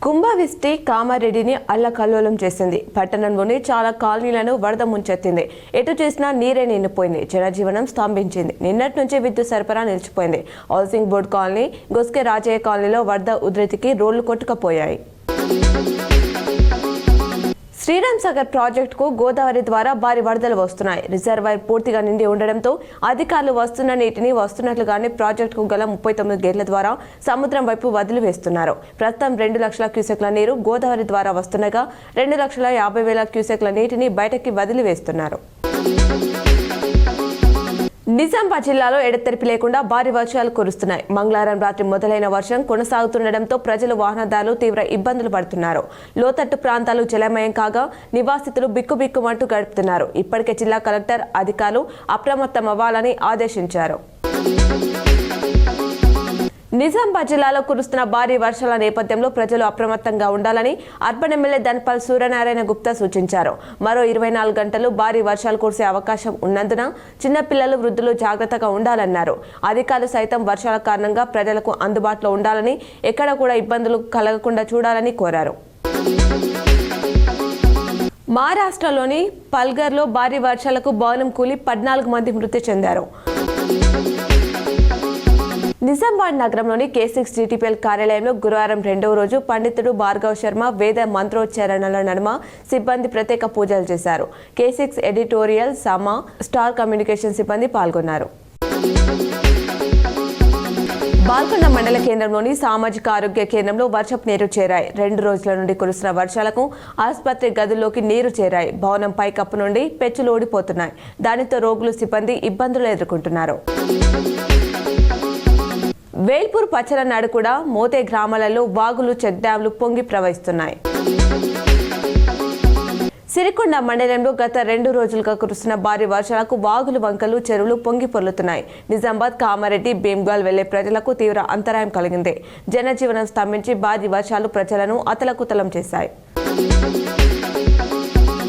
కుంభవృష్టి కామారెడ్డిని అల్లకల్లోలం చేసింది. పట్టణంలోని చాలా కాలనీలను వరద ముంచెత్తింది. ఎటు చూసినా నీరే నిండిపోయింది. జనజీవనం స్తంభించింది. నిన్నటి నుంచి విద్యుత్ సరఫరా నిలిచిపోయింది. హౌసింగ్ బోర్డు కాలనీ, గొస్కే రాజయ్య కాలనీలో వరద ఉధృతికి రోడ్లు కొట్టుకుపోయాయి. శ్రీరామ్ సాగర్ ప్రాజెక్టుకు గోదావరి ద్వారా భారీ వరదలు వస్తున్నాయి. రిజర్వాయర్ పూర్తిగా నిండి ఉండడంతో అధికారులు వస్తున్న నీటిని వస్తున్నట్లుగానే ప్రాజెక్టుకు గల 39 గేట్ల ద్వారా సముద్రం వైపు వదిలివేస్తున్నారు. ప్రస్తుతం 2 లక్షల క్యూసెక్ల నీరు గోదావరి ద్వారా వస్తుండగా 2,50,000 క్యూసెక్ల నీటిని బయటకి వదిలివేస్తున్నారు. నిజామాబాద్ జిల్లాలో ఎడతెరిపి లేకుండా భారీ వర్షాలు కురుస్తున్నాయి. మంగళవారం రాత్రి మొదలైన వర్షం కొనసాగుతుండటంతో ప్రజలు, వాహనదారులు తీవ్ర ఇబ్బందులు పడుతున్నారు. లోతట్టు ప్రాంతాలు జలమయం కాగా నివాసితులు బిక్కుబిక్కుమంటూ గడుపుతున్నారు. ఇప్పటికే జిల్లా కలెక్టర్ అధికారులు అప్రమత్తమవ్వాలని ఆదేశించారు. నిజామాబాద్ జిల్లాలో కురుస్తున్న భారీ వర్షాల నేపథ్యంలో ప్రజలు అప్రమత్తంగా ఉండాలని అర్బన్ ఎమ్మెల్యే ధన్పాల్ సూర్యనారాయణ గుప్తా సూచించారు. మరో 24 గంటలు భారీ వర్షాలు కురిసే అవకాశం ఉన్నందున చిన్నపిల్లలు, వృద్ధులు జాగ్రత్తగా ఉండాలన్నారు. అధికారులు సైతం వర్షాల కారణంగా ప్రజలకు అందుబాటులో ఉండాలని, ఎక్కడ కూడా ఇబ్బందులు కలగకుండా చూడాలని కోరారు. మహారాష్ట్రలోని పల్ఘర్లో భారీ వర్షాలకు భవనం కూలి 14 మంది మృతి చెందారు. నిజామాబాద్ నగరంలోని K6 GTPL కార్యాలయంలో గురువారం 2వ రోజు పండితుడు భార్గవ్ శర్మ వేద మంత్రోచ్చారణల నడుమ సిబ్బంది ప్రత్యేక పూజలు చేశారు. K6 ఎడిటోరియల్, సమా, స్టార్ కమ్యూనికేషన్ సిబ్బంది పాల్గొన్నారు. బాల్కొండ మండల కేంద్రంలోని సామాజిక ఆరోగ్య కేంద్రంలో వర్షపు నీరు చేరాయి. 2 రోజుల నుండి కురుస్తున్న వర్షాలకు ఆసుపత్రి గదుల్లోకి నీరు చేరాయి. భవనం పైకప్పు నుండి పెచ్చులు ఓడిపోతున్నాయి. దానితో రోగులు, సిబ్బంది ఇబ్బందులు ఎదుర్కొంటున్నారు. వేల్పూర్, పచ్చలనాడు కూడా మోతే గ్రామాలలో వాగులు, చెక్ డ్యాంలు పొంగి ప్రవహిస్తున్నాయి. సిరికొండ మండలంలో గత 2 రోజులుగా కురుస్తున్న భారీ వర్షాలకు వాగులు, వంకలు, చెరువులు పొంగి పొర్లుతున్నాయి. నిజామాబాద్, కామారెడ్డి, భీమ్గల్ వెళ్లే ప్రజలకు తీవ్ర అంతరాయం కలిగింది. జనజీవనం స్తంభించి భారీ వర్షాలు ప్రజలను అతలకుతలం చేశాయి.